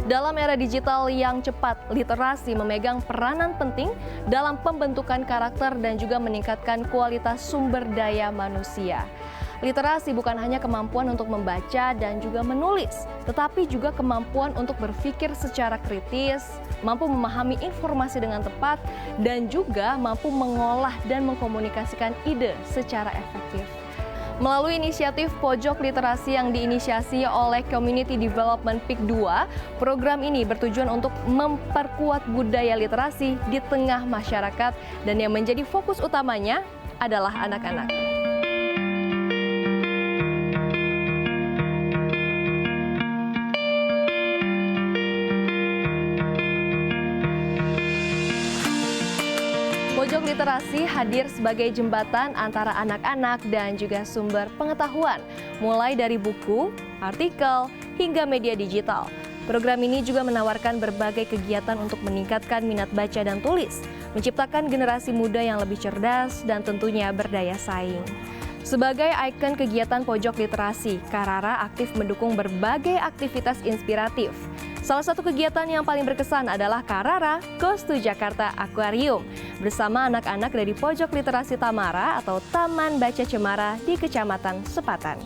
Dalam era digital yang cepat, literasi memegang peranan penting dalam pembentukan karakter dan juga meningkatkan kualitas sumber daya manusia. Literasi bukan hanya kemampuan untuk membaca dan juga menulis, tetapi juga kemampuan untuk berpikir secara kritis, mampu memahami informasi dengan tepat, dan juga mampu mengolah dan mengkomunikasikan ide secara efektif. Melalui inisiatif Pojok Literasi yang diinisiasi oleh Community Development PIK 2, program ini bertujuan untuk memperkuat budaya literasi di tengah masyarakat dan yang menjadi fokus utamanya adalah anak-anak. Pojok Literasi hadir sebagai jembatan antara anak-anak dan juga sumber pengetahuan, mulai dari buku, artikel, hingga media digital. Program ini juga menawarkan berbagai kegiatan untuk meningkatkan minat baca dan tulis, menciptakan generasi muda yang lebih cerdas dan tentunya berdaya saing. Sebagai ikon kegiatan Pojok Literasi, Karara aktif mendukung berbagai aktivitas inspiratif. Salah satu kegiatan yang paling berkesan adalah Karara Goes to Jakarta Aquarium bersama anak-anak dari Pojok Literasi Tamara atau Taman Baca Cemara di Kecamatan Sepatan.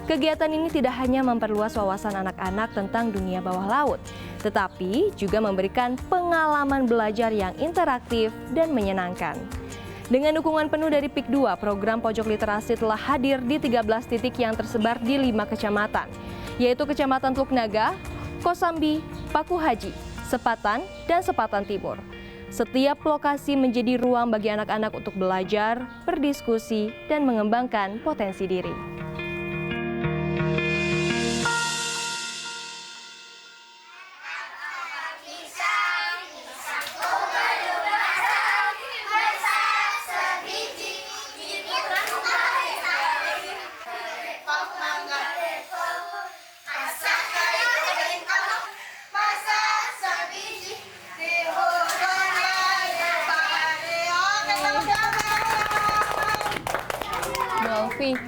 Kegiatan ini tidak hanya memperluas wawasan anak-anak tentang dunia bawah laut, tetapi juga memberikan pengalaman belajar yang interaktif dan menyenangkan. Dengan dukungan penuh dari PIK 2, program Pojok Literasi telah hadir di 13 titik yang tersebar di 5 kecamatan, yaitu Kecamatan Teluk Naga, Kosambi, Paku Haji, Sepatan, dan Sepatan Timur. Setiap lokasi menjadi ruang bagi anak-anak untuk belajar, berdiskusi, dan mengembangkan potensi diri.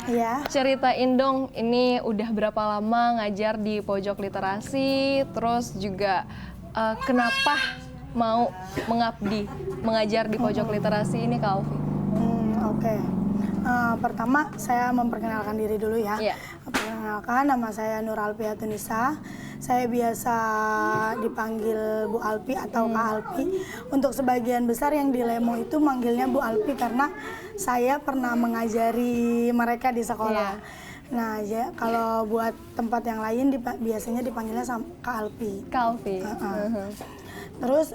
Iya. Ceritain dong, ini udah berapa lama ngajar di Pojok Literasi, terus juga kenapa mau mengabdi mengajar di Pojok Literasi ini, Kak Alfi? Oke. Pertama saya memperkenalkan diri dulu ya. Iya. Perkenalkan, nama saya Nur Alfi Hatunisa. Saya biasa dipanggil Bu Alfi atau Kak Alfi. Untuk sebagian besar yang di Lemo itu manggilnya Bu Alfi karena saya pernah mengajari mereka di sekolah. Nah, ya, kalau buat tempat yang lain biasanya dipanggilnya Kak Alfi. Kak Alfi. Terus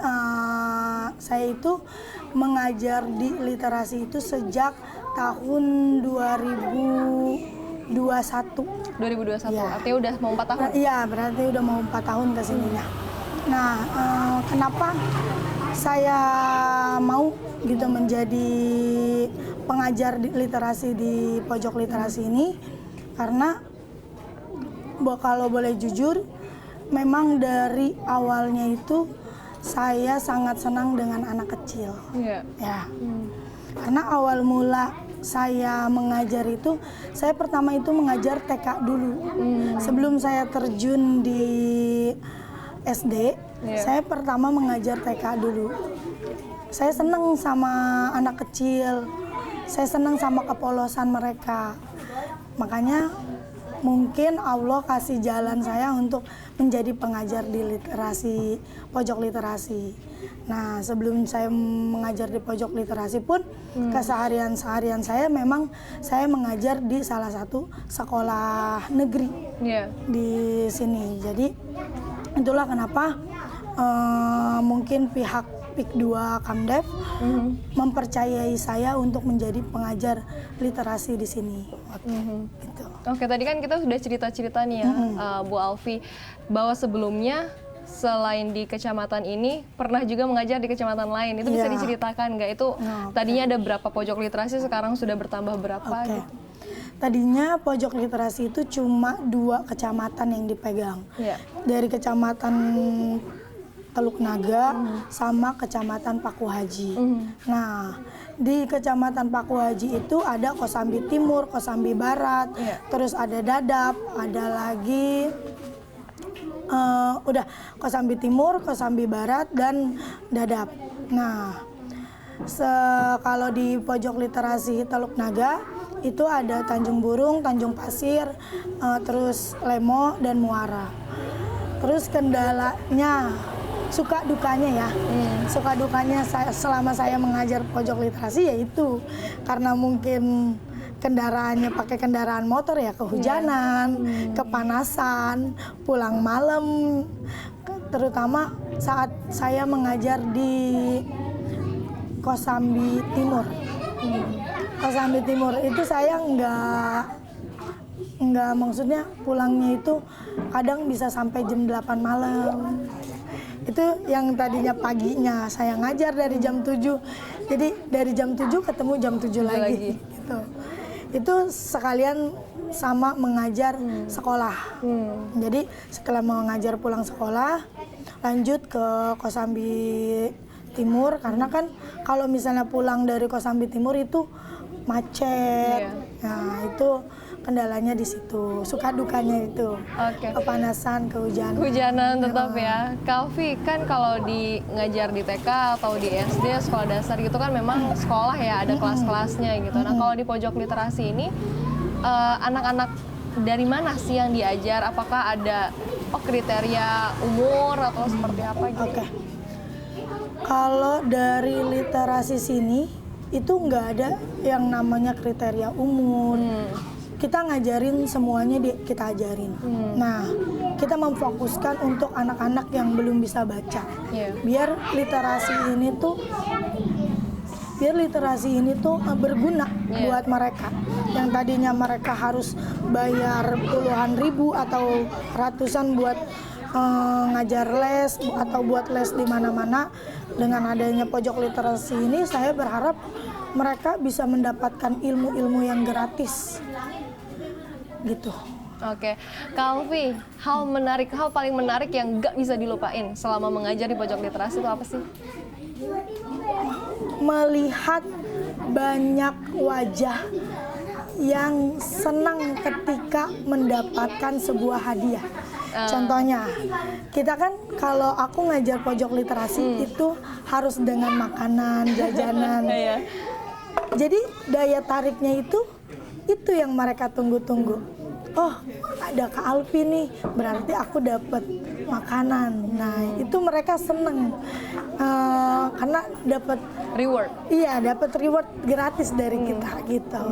saya itu mengajar di literasi itu sejak tahun 2021. 2021, Ya. artinya udah mau 4 tahun? Iya, berarti udah mau 4 tahun kesininya. Nah, kenapa saya mau gitu menjadi pengajar literasi di Pojok Literasi ini? Karena kalau boleh jujur, memang dari awalnya itu saya sangat senang dengan anak kecil. Iya. Ya. Karena awal mula saya mengajar itu, saya pertama itu mengajar TK dulu. Sebelum saya terjun di SD, saya pertama mengajar TK dulu. Saya senang sama anak kecil, saya senang sama kepolosan mereka. Makanya mungkin Allah kasih jalan saya untuk menjadi pengajar di literasi, Pojok Literasi. Nah, sebelum saya mengajar di Pojok Literasi pun, keseharian-seharian saya memang saya mengajar di salah satu sekolah negeri di sini. Jadi itulah kenapa mungkin pihak PIK 2 Kamdev mempercayai saya untuk menjadi pengajar literasi di sini. Gitu. Oke, tadi kan kita sudah cerita-cerita nih ya, Bu Alfi, bahwa sebelumnya selain di kecamatan ini pernah juga mengajar di kecamatan lain. Itu bisa diceritakan nggak? Itu tadinya ada berapa pojok literasi, sekarang sudah bertambah berapa? Gitu? Tadinya pojok literasi itu cuma 2 kecamatan yang dipegang. Dari kecamatan Teluk Naga sama kecamatan Paku Haji. Nah, di kecamatan Paku Haji itu ada Kosambi Timur, Kosambi Barat, terus ada Dadap, ada lagi udah Kosambi Timur, Kosambi Barat, dan Dadap. Nah, kalau di pojok literasi Teluk Naga itu ada Tanjung Burung, Tanjung Pasir, terus Lemo dan Muara. Terus kendalanya, suka dukanya ya, suka dukanya selama saya mengajar pojok literasi yaitu karena mungkin kendaraannya pakai kendaraan motor ya, kehujanan, kepanasan, pulang malam, terutama saat saya mengajar di Kosambi Timur. Kosambi Timur itu saya nggak maksudnya pulangnya itu kadang bisa sampai jam 8 malam. Itu yang tadinya paginya saya ngajar dari jam 7. Jadi dari jam 7 ketemu jam 7 lagi. Gitu. Itu sekalian sama mengajar sekolah. Jadi setelah mengajar pulang sekolah, lanjut ke Kosambi Timur karena kan kalau misalnya pulang dari Kosambi Timur itu macet. Nah, itu kendalanya di situ. Suka dukanya itu. Kepanasan, kehujanan Tetap ya. Kalvi, kan kalau ngajar di TK atau di SD, sekolah dasar gitu kan memang sekolah ya, ada kelas-kelasnya gitu. Nah, kalau di pojok literasi ini anak-anak dari mana sih yang diajar? Apakah ada kriteria umur atau seperti apa gitu? Kalau dari literasi sini itu nggak ada yang namanya kriteria umur. Kita ngajarin semuanya kita ajarin. Nah, kita memfokuskan untuk anak-anak yang belum bisa baca. Biar literasi ini tuh berguna buat mereka. Yang tadinya mereka harus bayar puluhan ribu atau ratusan buat ngajar les atau buat les di mana-mana. Dengan adanya pojok literasi ini, saya berharap mereka bisa mendapatkan ilmu-ilmu yang gratis. Gitu. Kalvi, hal paling menarik yang nggak bisa dilupain selama mengajar di pojok literasi itu apa sih? Melihat banyak wajah yang senang ketika mendapatkan sebuah hadiah. Contohnya, kita kan kalau aku ngajar pojok literasi itu harus dengan makanan, jajanan. Jadi daya tariknya itu yang mereka tunggu-tunggu. Oh, ada Kak Alfi nih, berarti aku dapat makanan. Nah, itu mereka seneng karena dapat reward. Iya, dapat reward gratis dari kita gitu.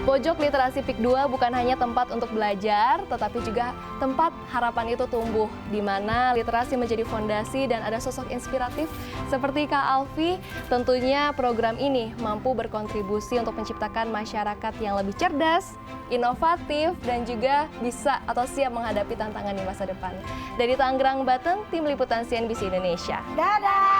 Pojok Literasi PIK 2 bukan hanya tempat untuk belajar, tetapi juga tempat harapan itu tumbuh, di mana literasi menjadi fondasi dan ada sosok inspiratif seperti Kak Alfi. Tentunya program ini mampu berkontribusi untuk menciptakan masyarakat yang lebih cerdas, inovatif, dan juga bisa atau siap menghadapi tantangan di masa depan. Dari Tangerang, Banten, Tim Liputan CNBC Indonesia. Dadah!